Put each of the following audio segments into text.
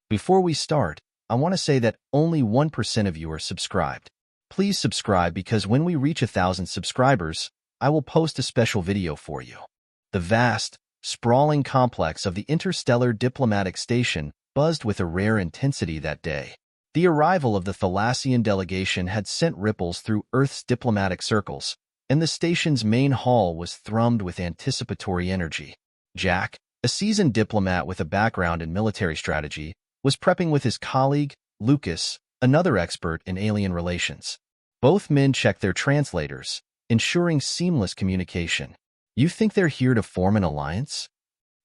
Before we start, I want to say that only 1% of you are subscribed. Please subscribe because when we reach 1,000 subscribers, I will post a special video for you. The vast, sprawling complex of the interstellar diplomatic station buzzed with a rare intensity that day. The arrival of the Thalassian delegation had sent ripples through Earth's diplomatic circles, and the station's main hall was thrummed with anticipatory energy. Jack, a seasoned diplomat with a background in military strategy, was prepping with his colleague, Lucas, another expert in alien relations. Both men checked their translators, ensuring seamless communication. "You think they're here to form an alliance?"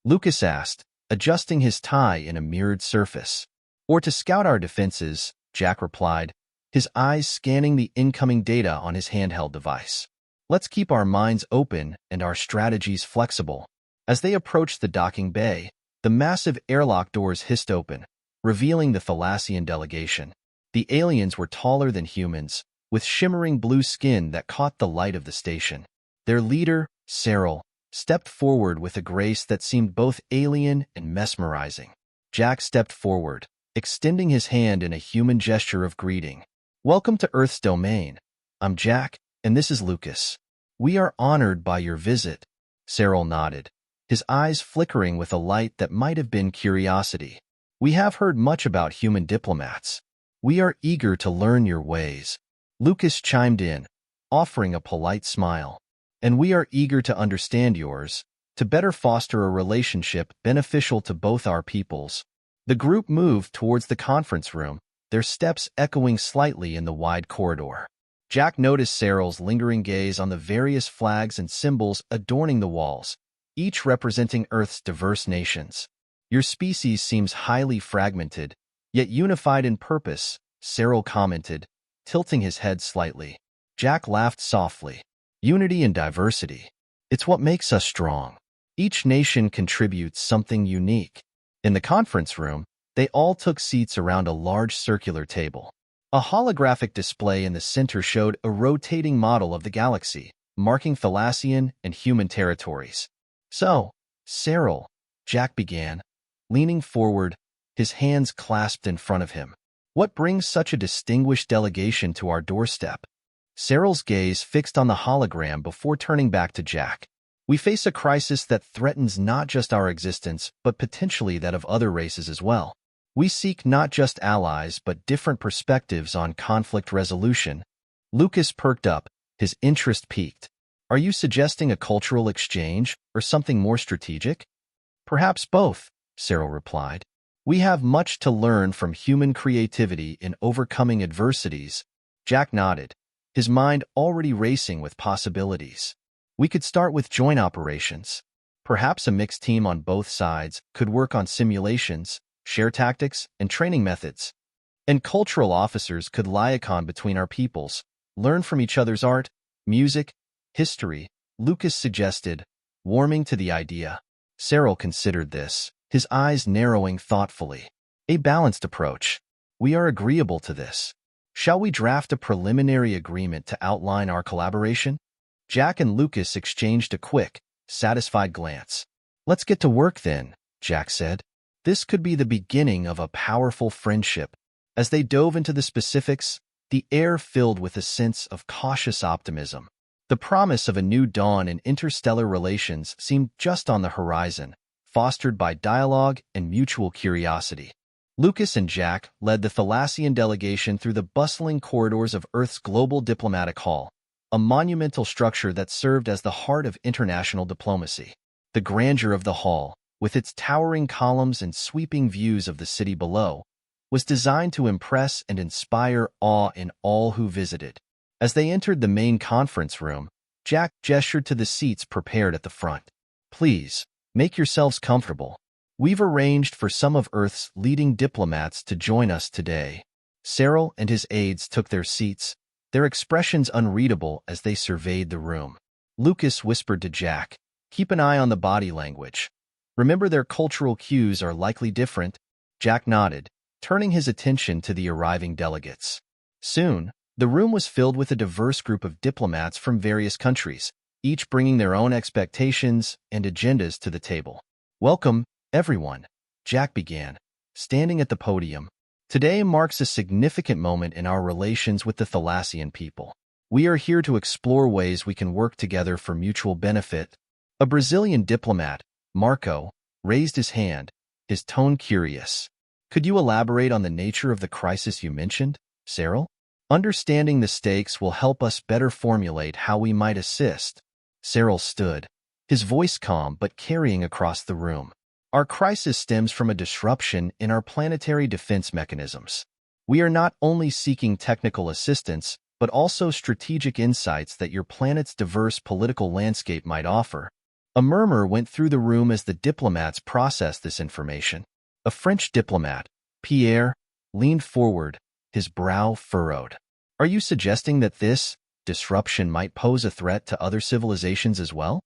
Lucas asked, adjusting his tie in a mirrored surface. "Or to scout our defenses," Jack replied, his eyes scanning the incoming data on his handheld device. "Let's keep our minds open and our strategies flexible." As they approached the docking bay, the massive airlock doors hissed open, revealing the Thalassian delegation. The aliens were taller than humans, with shimmering blue skin that caught the light of the station. Their leader, Cyril, stepped forward with a grace that seemed both alien and mesmerizing. Jack stepped forward, extending his hand in a human gesture of greeting. "Welcome to Earth's domain. I'm Jack, and this is Lucas. We are honored by your visit." Cyril nodded, his eyes flickering with a light that might have been curiosity. "We have heard much about human diplomats. We are eager to learn your ways." Lucas chimed in, offering a polite smile. "And we are eager to understand yours, to better foster a relationship beneficial to both our peoples." The group moved towards the conference room, their steps echoing slightly in the wide corridor. Jack noticed Cyril's lingering gaze on the various flags and symbols adorning the walls, each representing Earth's diverse nations. "Your species seems highly fragmented, yet unified in purpose," Cyril commented, tilting his head slightly. Jack laughed softly. "Unity and diversity. It's what makes us strong. Each nation contributes something unique." In the conference room, they all took seats around a large circular table. A holographic display in the center showed a rotating model of the galaxy, marking Thalassian and human territories. "So, Cyril," Jack began, leaning forward, his hands clasped in front of him. "What brings such a distinguished delegation to our doorstep?" Cyril's gaze fixed on the hologram before turning back to Jack. "We face a crisis that threatens not just our existence, but potentially that of other races as well. We seek not just allies, but different perspectives on conflict resolution." Lucas perked up, his interest piqued. "Are you suggesting a cultural exchange or something more strategic?" "Perhaps both," Cyril replied. "We have much to learn from human creativity in overcoming adversities." Jack nodded, his mind already racing with possibilities. "We could start with joint operations. Perhaps a mixed team on both sides could work on simulations, share tactics, and training methods. And cultural officers could liaison between our peoples, learn from each other's art, music, history," Lucas suggested, warming to the idea. Cyril considered this, his eyes narrowing thoughtfully. "A balanced approach. We are agreeable to this. Shall we draft a preliminary agreement to outline our collaboration?" Jack and Lucas exchanged a quick, satisfied glance. "Let's get to work then," Jack said. This could be the beginning of a powerful friendship. As they dove into the specifics, the air filled with a sense of cautious optimism. The promise of a new dawn in interstellar relations seemed just on the horizon, fostered by dialogue and mutual curiosity. Lucas and Jack led the Thalassian delegation through the bustling corridors of Earth's global diplomatic hall, a monumental structure that served as the heart of international diplomacy. The grandeur of the hall, with its towering columns and sweeping views of the city below, was designed to impress and inspire awe in all who visited. As they entered the main conference room, Jack gestured to the seats prepared at the front. "Please, make yourselves comfortable. We've arranged for some of Earth's leading diplomats to join us today." Cyril and his aides took their seats, their expressions unreadable as they surveyed the room. Lucas whispered to Jack, "Keep an eye on the body language. Remember their cultural cues are likely different." Jack nodded, turning his attention to the arriving delegates. Soon, the room was filled with a diverse group of diplomats from various countries, each bringing their own expectations and agendas to the table. "Welcome, everyone," Jack began, standing at the podium. Today marks a significant moment in our relations with the Thalassian people. We are here to explore ways we can work together for mutual benefit. A Brazilian diplomat, Marco, raised his hand, his tone curious. Could you elaborate on the nature of the crisis you mentioned, Cyril? Understanding the stakes will help us better formulate how we might assist. Cyril stood, his voice calm but carrying across the room. Our crisis stems from a disruption in our planetary defense mechanisms. We are not only seeking technical assistance, but also strategic insights that your planet's diverse political landscape might offer. A murmur went through the room as the diplomats processed this information. A French diplomat, Pierre, leaned forward, his brow furrowed. Are you suggesting that this disruption might pose a threat to other civilizations as well?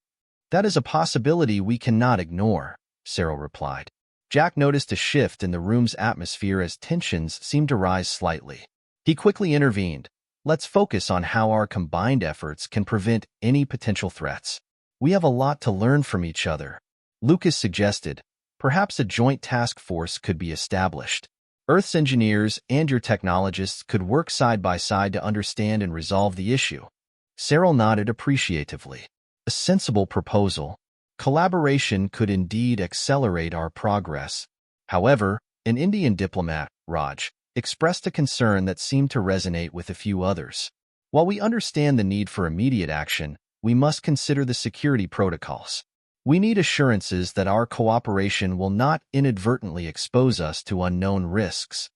That is a possibility we cannot ignore, Cyril replied. Jack noticed a shift in the room's atmosphere as tensions seemed to rise slightly. He quickly intervened. Let's focus on how our combined efforts can prevent any potential threats. We have a lot to learn from each other. Lucas suggested, perhaps a joint task force could be established. Earth's engineers and your technologists could work side by side to understand and resolve the issue. Cyril nodded appreciatively. A sensible proposal. Collaboration could indeed accelerate our progress. However, an Indian diplomat, Raj, expressed a concern that seemed to resonate with a few others. While we understand the need for immediate action, we must consider the security protocols. We need assurances that our cooperation will not inadvertently expose us to unknown risks.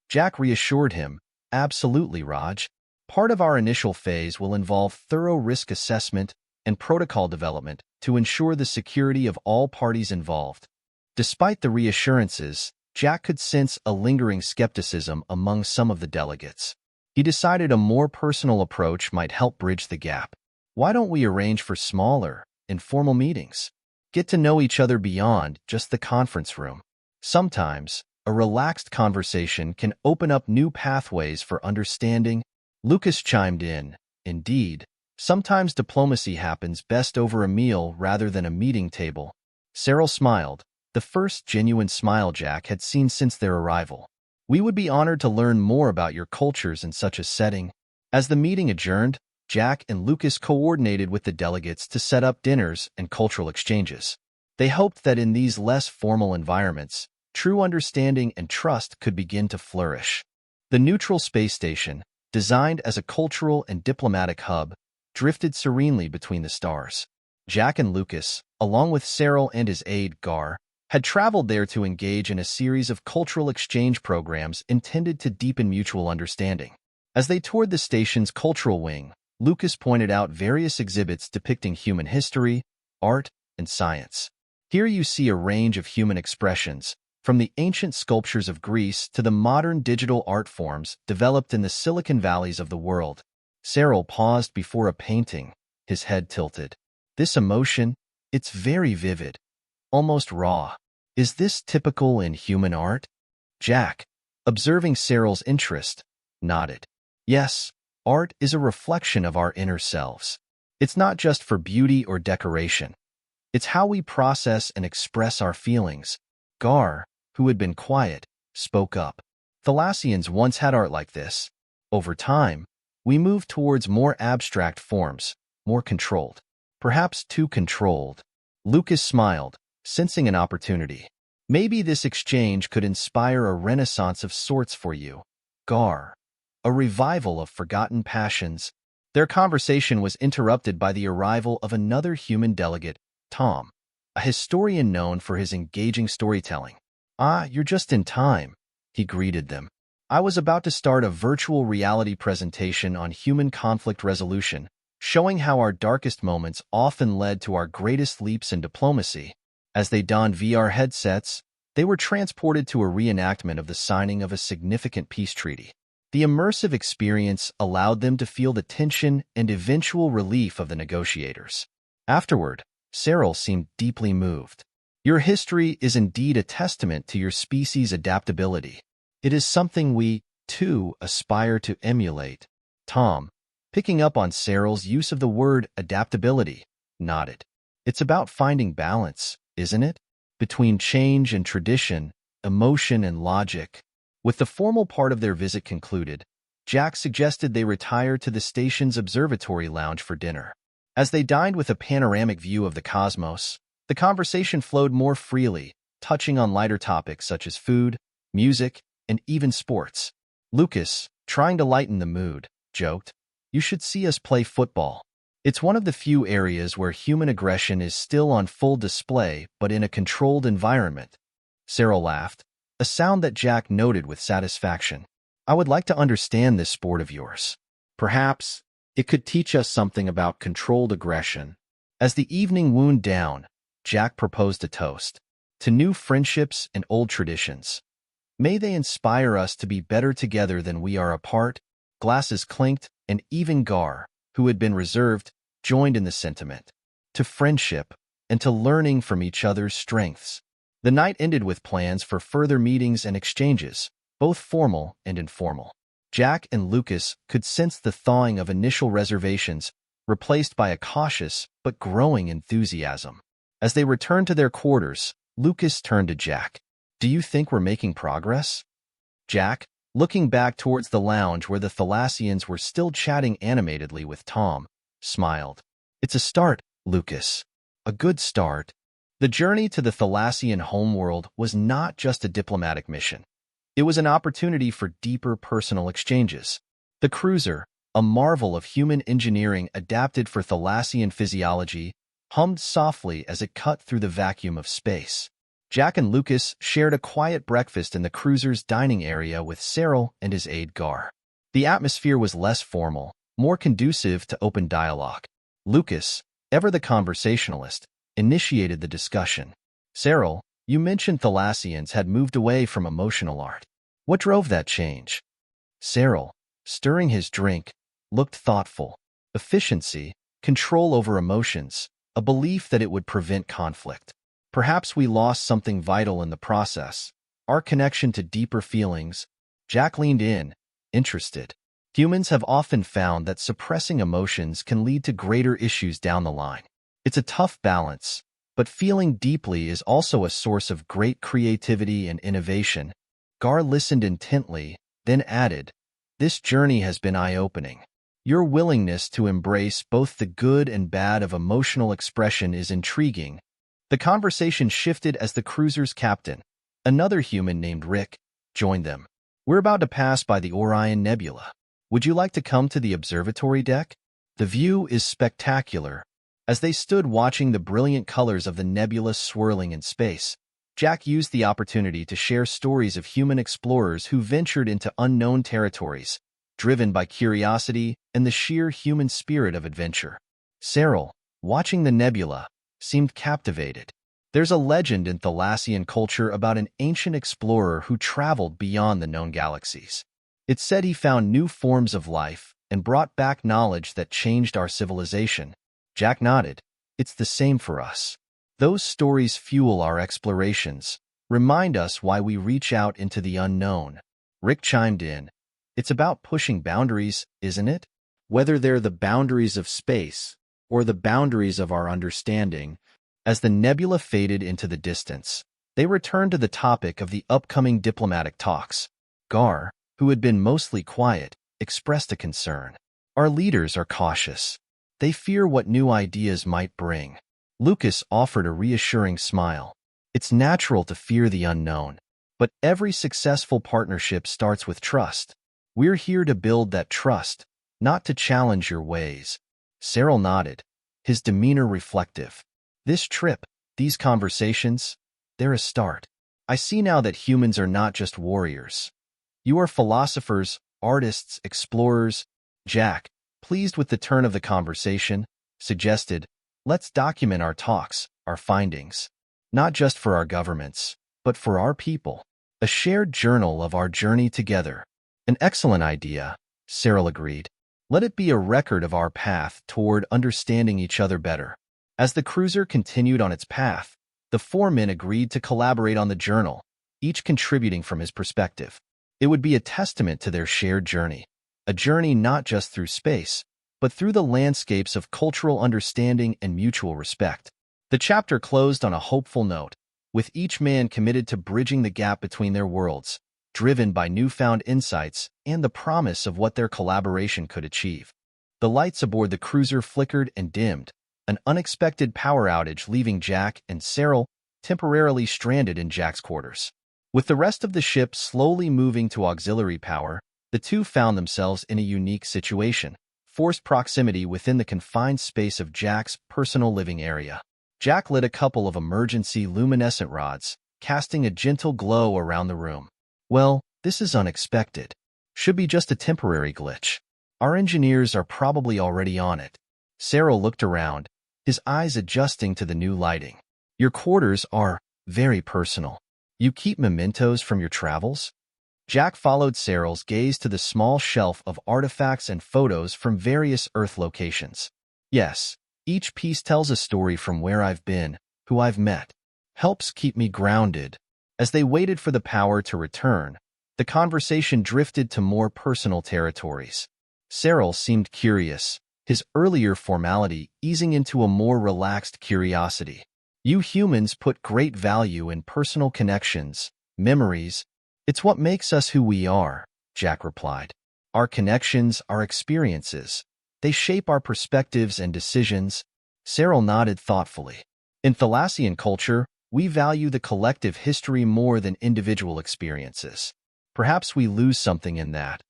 Jack reassured him, absolutely, Raj. Part of our initial phase will involve thorough risk assessment and protocol development to ensure the security of all parties involved. Despite the reassurances, Jack could sense a lingering skepticism among some of the delegates. He decided a more personal approach might help bridge the gap. Why don't we arrange for smaller, informal meetings? Get to know each other beyond just the conference room. Sometimes, a relaxed conversation can open up new pathways for understanding. Lucas chimed in. Indeed, sometimes diplomacy happens best over a meal rather than a meeting table. Cyril smiled, the first genuine smile Jack had seen since their arrival. We would be honored to learn more about your cultures in such a setting. As the meeting adjourned, Jack and Lucas coordinated with the delegates to set up dinners and cultural exchanges. They hoped that in these less formal environments, true understanding and trust could begin to flourish. The neutral space station, designed as a cultural and diplomatic hub, drifted serenely between the stars. Jack and Lucas, along with Cyril and his aide, Gar, had traveled there to engage in a series of cultural exchange programs intended to deepen mutual understanding. As they toured the station's cultural wing, Lucas pointed out various exhibits depicting human history, art, and science. Here you see a range of human expressions, from the ancient sculptures of Greece to the modern digital art forms developed in the Silicon Valleys of the world. Cyril paused before a painting, his head tilted. This emotion, it's very vivid, almost raw. Is this typical in human art? Jack, observing Cyril's interest, nodded. Yes, art is a reflection of our inner selves. It's not just for beauty or decoration. It's how we process and express our feelings. Gar, who had been quiet, spoke up. Thalassians once had art like this. Over time, we moved towards more abstract forms, more controlled. Perhaps too controlled. Lucas smiled, sensing an opportunity. Maybe this exchange could inspire a renaissance of sorts for you, Gar. A revival of forgotten passions. Their conversation was interrupted by the arrival of another human delegate, Tom, a historian known for his engaging storytelling. Ah, you're just in time, he greeted them. I was about to start a virtual reality presentation on human conflict resolution, showing how our darkest moments often led to our greatest leaps in diplomacy. As they donned VR headsets, they were transported to a reenactment of the signing of a significant peace treaty. The immersive experience allowed them to feel the tension and eventual relief of the negotiators. Afterward, Cyril seemed deeply moved. Your history is indeed a testament to your species' adaptability. It is something we, too, aspire to emulate. Tom, picking up on Cyril's use of the word adaptability, nodded. It's about finding balance, isn't it? Between change and tradition, emotion, and logic. With the formal part of their visit concluded, Jack suggested they retire to the station's observatory lounge for dinner. As they dined with a panoramic view of the cosmos, the conversation flowed more freely, touching on lighter topics such as food, music, and even sports. Lucas, trying to lighten the mood, joked, "You should see us play football. It's one of the few areas where human aggression is still on full display, but in a controlled environment." Cyril laughed, a sound that Jack noted with satisfaction. "I would like to understand this sport of yours. Perhaps it could teach us something about controlled aggression." As the evening wound down, Jack proposed a toast to new friendships and old traditions. "May they inspire us to be better together than we are apart." Glasses clinked, and even Gar, who had been reserved, joined in the sentiment. "To friendship, and to learning from each other's strengths." The night ended with plans for further meetings and exchanges, both formal and informal. Jack and Lucas could sense the thawing of initial reservations, replaced by a cautious but growing enthusiasm. As they returned to their quarters, Lucas turned to Jack. "Do you think we're making progress?" Jack, looking back towards the lounge where the Thalassians were still chatting animatedly with Tom, smiled. "It's a start, Lucas. A good start." The journey to the Thalassian homeworld was not just a diplomatic mission. It was an opportunity for deeper personal exchanges. The cruiser, a marvel of human engineering adapted for Thalassian physiology, hummed softly as it cut through the vacuum of space. Jack and Lucas shared a quiet breakfast in the cruiser's dining area with Cyril and his aide Gar. The atmosphere was less formal, more conducive to open dialogue. Lucas, ever the conversationalist, initiated the discussion. "Cyril, you mentioned Thalassians had moved away from emotional art. What drove that change?" Cyril, stirring his drink, looked thoughtful. "Efficiency, control over emotions, a belief that it would prevent conflict. Perhaps we lost something vital in the process, our connection to deeper feelings." Jack leaned in, interested. "Humans have often found that suppressing emotions can lead to greater issues down the line. It's a tough balance, but feeling deeply is also a source of great creativity and innovation." Gar listened intently, then added, "This journey has been eye-opening. Your willingness to embrace both the good and bad of emotional expression is intriguing." The conversation shifted as the cruiser's captain, another human named Rick, joined them. "We're about to pass by the Orion Nebula. Would you like to come to the observatory deck? The view is spectacular." As they stood watching the brilliant colors of the nebula swirling in space, Jack used the opportunity to share stories of human explorers who ventured into unknown territories, driven by curiosity and the sheer human spirit of adventure. Cyril, watching the nebula, seemed captivated. "There's a legend in Thalassian culture about an ancient explorer who traveled beyond the known galaxies. It's said he found new forms of life and brought back knowledge that changed our civilization." Jack nodded. "It's the same for us. Those stories fuel our explorations, remind us why we reach out into the unknown." Rick chimed in. "It's about pushing boundaries, isn't it? Whether they're the boundaries of space or the boundaries of our understanding." As the nebula faded into the distance, they returned to the topic of the upcoming diplomatic talks. Gar, who had been mostly quiet, expressed a concern. "Our leaders are cautious. They fear what new ideas might bring." Lucas offered a reassuring smile. "It's natural to fear the unknown, but every successful partnership starts with trust. We're here to build that trust, not to challenge your ways." Cyril nodded, his demeanor reflective. "This trip, these conversations, they're a start. I see now that humans are not just warriors. You are philosophers, artists, explorers." Jack, pleased with the turn of the conversation, suggested, "Let's document our talks, our findings. Not just for our governments, but for our people. A shared journal of our journey together." "An excellent idea," Cyril agreed. "Let it be a record of our path toward understanding each other better." As the cruiser continued on its path, the four men agreed to collaborate on the journal, each contributing from his perspective. It would be a testament to their shared journey, a journey not just through space, but through the landscapes of cultural understanding and mutual respect. The chapter closed on a hopeful note, with each man committed to bridging the gap between their worlds, driven by newfound insights and the promise of what their collaboration could achieve. The lights aboard the cruiser flickered and dimmed, an unexpected power outage leaving Jack and Cyril temporarily stranded in Jack's quarters. With the rest of the ship slowly moving to auxiliary power, the two found themselves in a unique situation, forced proximity within the confined space of Jack's personal living area. Jack lit a couple of emergency luminescent rods, casting a gentle glow around the room. Well, this is unexpected. Should be just a temporary glitch. Our engineers are probably already on it. Cyril looked around, his eyes adjusting to the new lighting. Your quarters are very personal. You keep mementos from your travels? Jack followed Cyril's gaze to the small shelf of artifacts and photos from various Earth locations. Yes, each piece tells a story from where I've been, who I've met. Helps keep me grounded. As they waited for the power to return, the conversation drifted to more personal territories. Cyril seemed curious, his earlier formality easing into a more relaxed curiosity. You humans put great value in personal connections, memories. It's what makes us who we are, Jack replied. Our connections, our experiences. They shape our perspectives and decisions. Cyril nodded thoughtfully. In Thalassian culture, we value the collective history more than individual experiences. Perhaps we lose something in that.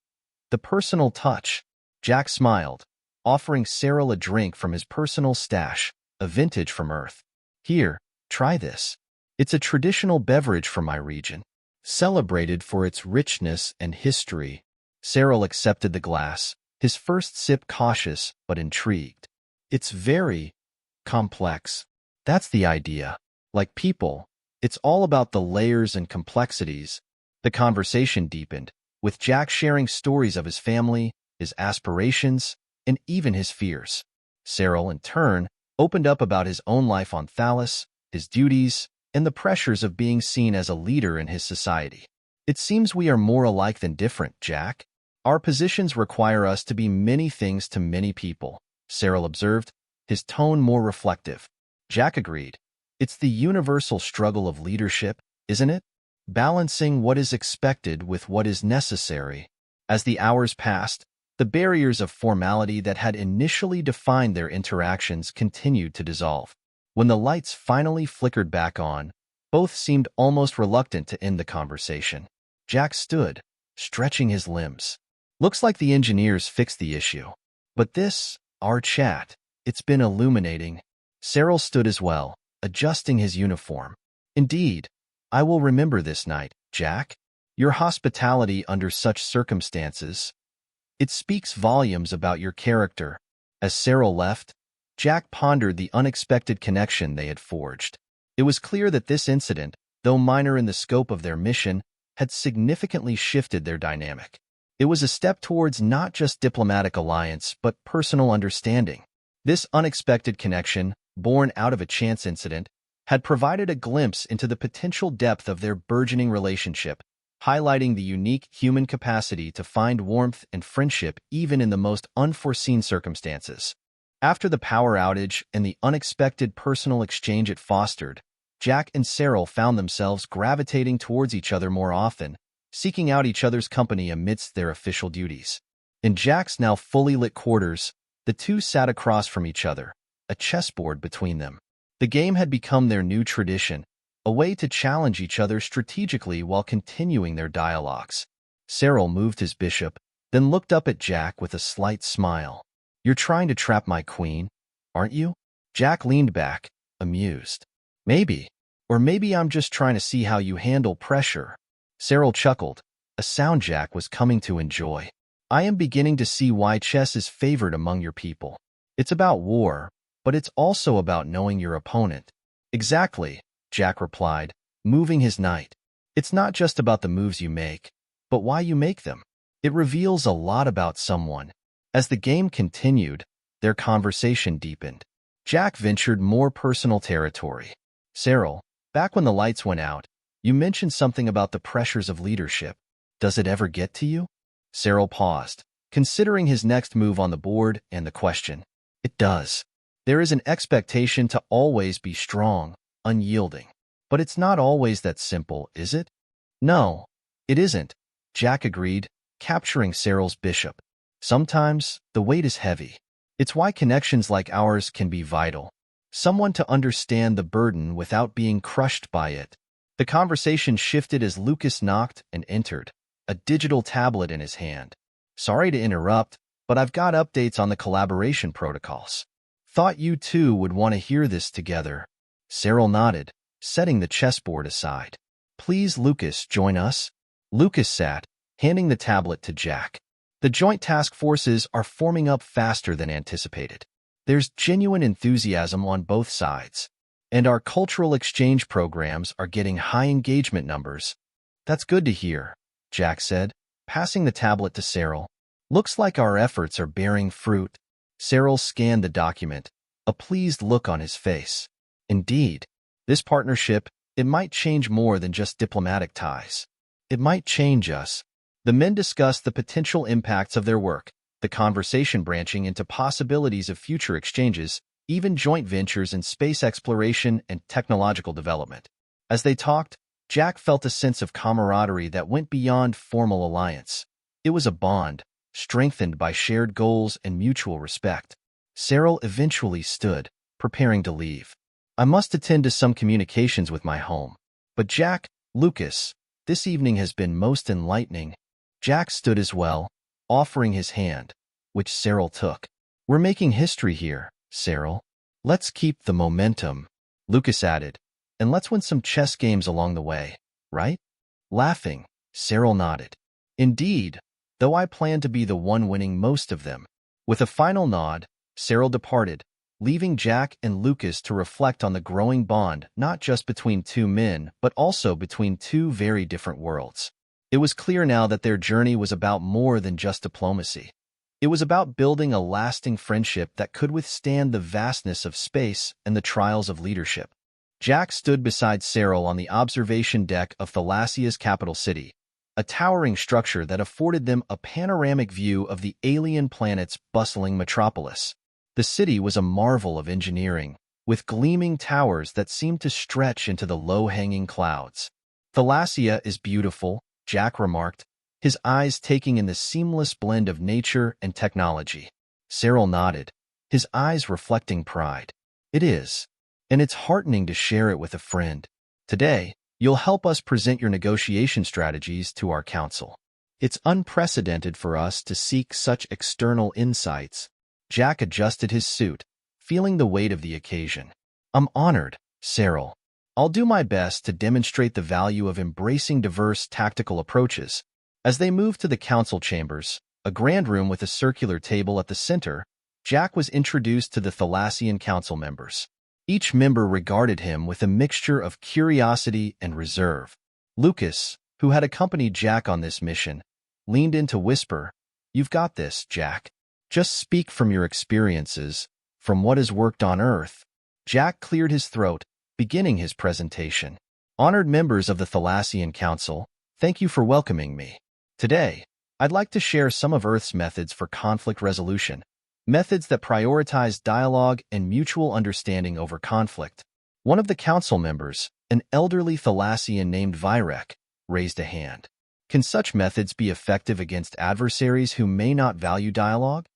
The personal touch. Jack smiled, offering Cyril a drink from his personal stash, a vintage from Earth. Here, try this. It's a traditional beverage from my region, celebrated for its richness and history. Cyril accepted the glass, his first sip cautious but intrigued. It's very complex. That's the idea. Like people, it's all about the layers and complexities. The conversation deepened, with Jack sharing stories of his family, his aspirations, and even his fears. Cyril, in turn, opened up about his own life on Thalas, his duties, and the pressures of being seen as a leader in his society. It seems we are more alike than different, Jack. Our positions require us to be many things to many people, Cyril observed, his tone more reflective. Jack agreed. It's the universal struggle of leadership, isn't it? Balancing what is expected with what is necessary. As the hours passed, the barriers of formality that had initially defined their interactions continued to dissolve. When the lights finally flickered back on, both seemed almost reluctant to end the conversation. Jack stood, stretching his limbs. Looks like the engineers fixed the issue. But this, our chat, it's been illuminating. Cyril stood as well, adjusting his uniform. Indeed, I will remember this night, Jack. Your hospitality under such circumstances. It speaks volumes about your character. As Cyril left, Jack pondered the unexpected connection they had forged. It was clear that this incident, though minor in the scope of their mission, had significantly shifted their dynamic. It was a step towards not just diplomatic alliance, but personal understanding. This unexpected connection, born out of a chance incident, had provided a glimpse into the potential depth of their burgeoning relationship, highlighting the unique human capacity to find warmth and friendship even in the most unforeseen circumstances. After the power outage and the unexpected personal exchange it fostered, Jack and Cyril found themselves gravitating towards each other more often, seeking out each other's company amidst their official duties. In Jack's now fully lit quarters, the two sat across from each other, a chessboard between them. The game had become their new tradition, a way to challenge each other strategically while continuing their dialogues. Cyril moved his bishop, then looked up at Jack with a slight smile. You're trying to trap my queen, aren't you? Jack leaned back, amused. Maybe. Or maybe I'm just trying to see how you handle pressure. Cyril chuckled, a sound Jack was coming to enjoy. I am beginning to see why chess is favored among your people. It's about war, but it's also about knowing your opponent. Exactly, Jack replied, moving his knight. It's not just about the moves you make, but why you make them. It reveals a lot about someone. As the game continued, their conversation deepened. Jack ventured more personal territory. Cyril, back when the lights went out, you mentioned something about the pressures of leadership. Does it ever get to you? Cyril paused, considering his next move on the board and the question. It does. There is an expectation to always be strong, unyielding. But it's not always that simple, is it? No, it isn't, Jack agreed, capturing Cyril's bishop. Sometimes, the weight is heavy. It's why connections like ours can be vital. Someone to understand the burden without being crushed by it. The conversation shifted as Lucas knocked and entered, a digital tablet in his hand. Sorry to interrupt, but I've got updates on the collaboration protocols. Thought you two would want to hear this together. Cyril nodded, setting the chessboard aside. Please, Lucas, join us? Lucas sat, handing the tablet to Jack. The joint task forces are forming up faster than anticipated. There's genuine enthusiasm on both sides, and our cultural exchange programs are getting high engagement numbers. That's good to hear, Jack said, passing the tablet to Cyril. Looks like our efforts are bearing fruit. Cyril scanned the document, a pleased look on his face. Indeed, this partnership, it might change more than just diplomatic ties. It might change us. The men discussed the potential impacts of their work, the conversation branching into possibilities of future exchanges, even joint ventures in space exploration and technological development. As they talked, Jack felt a sense of camaraderie that went beyond formal alliance. It was a bond, strengthened by shared goals and mutual respect. Cyril eventually stood, preparing to leave. I must attend to some communications with my home. But Jack, Lucas, this evening has been most enlightening. Jack stood as well, offering his hand, which Cyril took. We're making history here, Cyril. Let's keep the momentum, Lucas added, and let's win some chess games along the way, right? Laughing, Cyril nodded. Indeed, though I plan to be the one winning most of them. With a final nod, Cyril departed, leaving Jack and Lucas to reflect on the growing bond not just between two men, but also between two very different worlds. It was clear now that their journey was about more than just diplomacy. It was about building a lasting friendship that could withstand the vastness of space and the trials of leadership. Jack stood beside Cyril on the observation deck of Thalassia's capital city, a towering structure that afforded them a panoramic view of the alien planet's bustling metropolis. The city was a marvel of engineering, with gleaming towers that seemed to stretch into the low-hanging clouds. Thalassia is beautiful, Jack remarked, his eyes taking in the seamless blend of nature and technology. Cyril nodded, his eyes reflecting pride. It is, and it's heartening to share it with a friend. Today, you'll help us present your negotiation strategies to our council. It's unprecedented for us to seek such external insights. Jack adjusted his suit, feeling the weight of the occasion. I'm honored, Cyril. I'll do my best to demonstrate the value of embracing diverse tactical approaches. As they moved to the council chambers, a grand room with a circular table at the center, Jack was introduced to the Thalassian council members. Each member regarded him with a mixture of curiosity and reserve. Lucas, who had accompanied Jack on this mission, leaned in to whisper, "You've got this, Jack. Just speak from your experiences, from what has worked on Earth." Jack cleared his throat, beginning his presentation. Honored members of the Thalassian Council, thank you for welcoming me. Today, I'd like to share some of Earth's methods for conflict resolution, methods that prioritize dialogue and mutual understanding over conflict. One of the council members, an elderly Thalassian named Virek, raised a hand. Can such methods be effective against adversaries who may not value dialogue?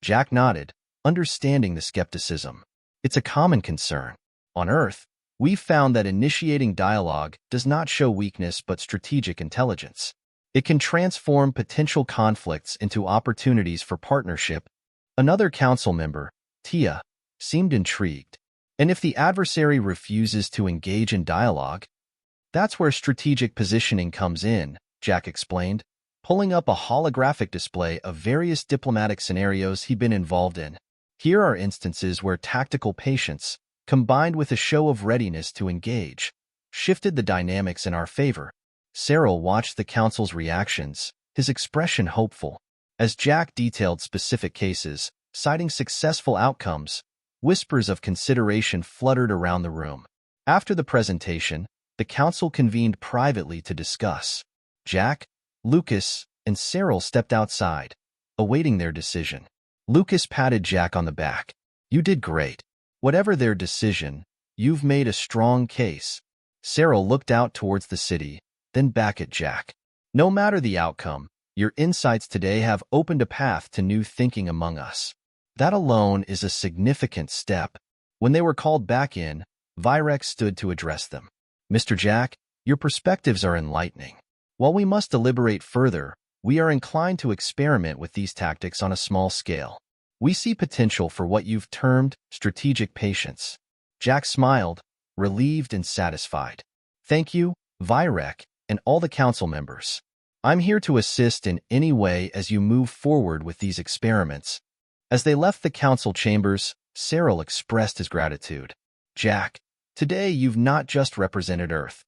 Jack nodded, understanding the skepticism. It's a common concern. On Earth, we've found that initiating dialogue does not show weakness but strategic intelligence. It can transform potential conflicts into opportunities for partnership. Another council member, Tia, seemed intrigued. And if the adversary refuses to engage in dialogue? That's where strategic positioning comes in, Jack explained, pulling up a holographic display of various diplomatic scenarios he'd been involved in. Here are instances where tactical patience, combined with a show of readiness to engage, shifted the dynamics in our favor. Cyril watched the council's reactions, his expression hopeful. As Jack detailed specific cases, citing successful outcomes, whispers of consideration fluttered around the room. After the presentation, the council convened privately to discuss. Jack, Lucas, and Cyril stepped outside, awaiting their decision. Lucas patted Jack on the back. "You did great. Whatever their decision, you've made a strong case." Cyril looked out towards the city, then back at Jack. No matter the outcome, your insights today have opened a path to new thinking among us. That alone is a significant step. When they were called back in, Virex stood to address them. Mr. Jack, your perspectives are enlightening. While we must deliberate further, we are inclined to experiment with these tactics on a small scale. We see potential for what you've termed strategic patience. Jack smiled, relieved and satisfied. Thank you, Virek, and all the council members. I'm here to assist in any way as you move forward with these experiments. As they left the council chambers, Cyril expressed his gratitude. Jack, today you've not just represented Earth.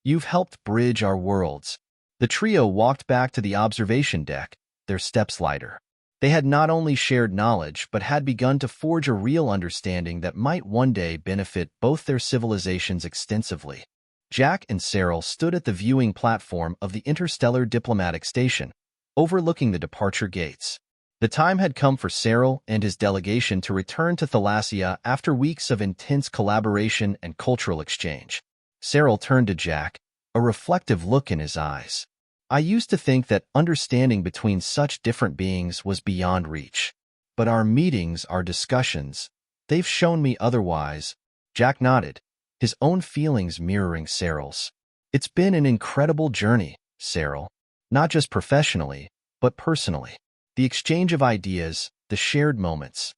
You've helped bridge our worlds. The trio walked back to the observation deck, their steps lighter. They had not only shared knowledge, but had begun to forge a real understanding that might one day benefit both their civilizations extensively. Jack and Cyril stood at the viewing platform of the Interstellar Diplomatic Station, overlooking the departure gates. The time had come for Cyril and his delegation to return to Thalassia after weeks of intense collaboration and cultural exchange. Cyril turned to Jack, a reflective look in his eyes. I used to think that understanding between such different beings was beyond reach. But our meetings, our discussions, they've shown me otherwise. Jack nodded, his own feelings mirroring Cyril's. It's been an incredible journey, Cyril. Not just professionally, but personally. The exchange of ideas, the shared moments.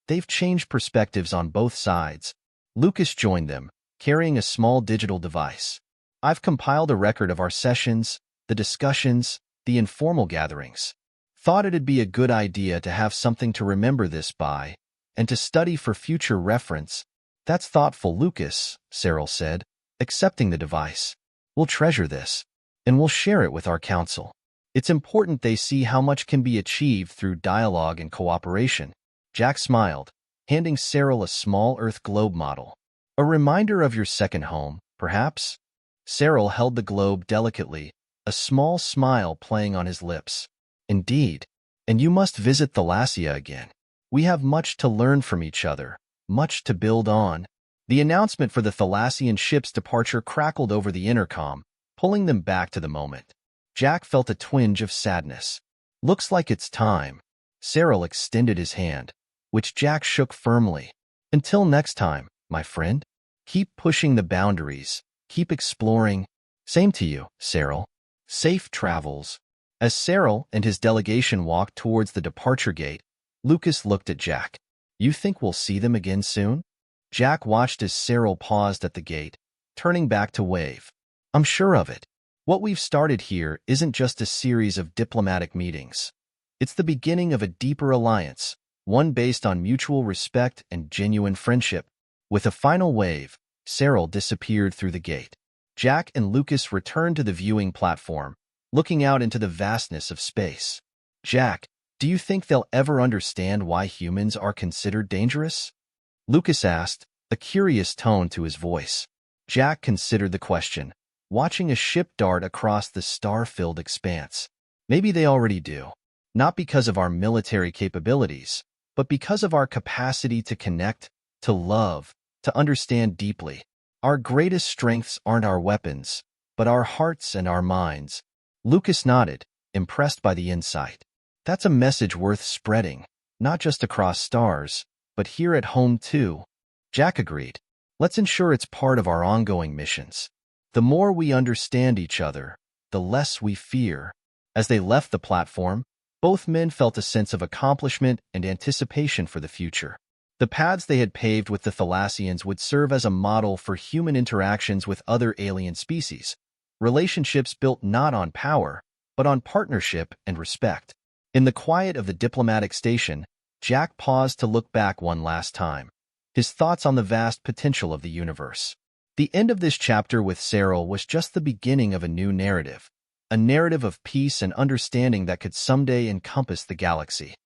They've changed perspectives on both sides. Lucas joined them, carrying a small digital device. I've compiled a record of our sessions, the discussions, the informal gatherings. Thought it'd be a good idea to have something to remember this by, and to study for future reference. That's thoughtful, Lucas, Cyril said, accepting the device. We'll treasure this, and we'll share it with our council. It's important they see how much can be achieved through dialogue and cooperation. Jack smiled, handing Cyril a small Earth globe model. A reminder of your second home, perhaps? Cyril held the globe delicately, a small smile playing on his lips. Indeed, and you must visit Thalassia again. We have much to learn from each other, much to build on. The announcement for the Thalassian ship's departure crackled over the intercom, pulling them back to the moment. Jack felt a twinge of sadness. Looks like it's time. Cyril extended his hand, which Jack shook firmly. Until next time, my friend. Keep pushing the boundaries. Keep exploring. Same to you, Cyril. Safe travels. As Cyril and his delegation walked towards the departure gate, Lucas looked at Jack. You think we'll see them again soon? Jack watched as Cyril paused at the gate, turning back to wave. I'm sure of it. What we've started here isn't just a series of diplomatic meetings. It's the beginning of a deeper alliance, one based on mutual respect and genuine friendship. With a final wave, Cyril disappeared through the gate. Jack and Lucas returned to the viewing platform, looking out into the vastness of space. Jack, do you think they'll ever understand why humans are considered dangerous? Lucas asked, a curious tone to his voice. Jack considered the question, watching a ship dart across the star-filled expanse. Maybe they already do. Not because of our military capabilities, but because of our capacity to connect, to love, to understand deeply. Our greatest strengths aren't our weapons, but our hearts and our minds. Lucas nodded, impressed by the insight. That's a message worth spreading, not just across stars, but here at home too. Jack agreed. Let's ensure it's part of our ongoing missions. The more we understand each other, the less we fear. As they left the platform, both men felt a sense of accomplishment and anticipation for the future. The paths they had paved with the Thalassians would serve as a model for human interactions with other alien species, relationships built not on power, but on partnership and respect. In the quiet of the diplomatic station, Jack paused to look back one last time, his thoughts on the vast potential of the universe. The end of this chapter with Cyril was just the beginning of a new narrative, a narrative of peace and understanding that could someday encompass the galaxy.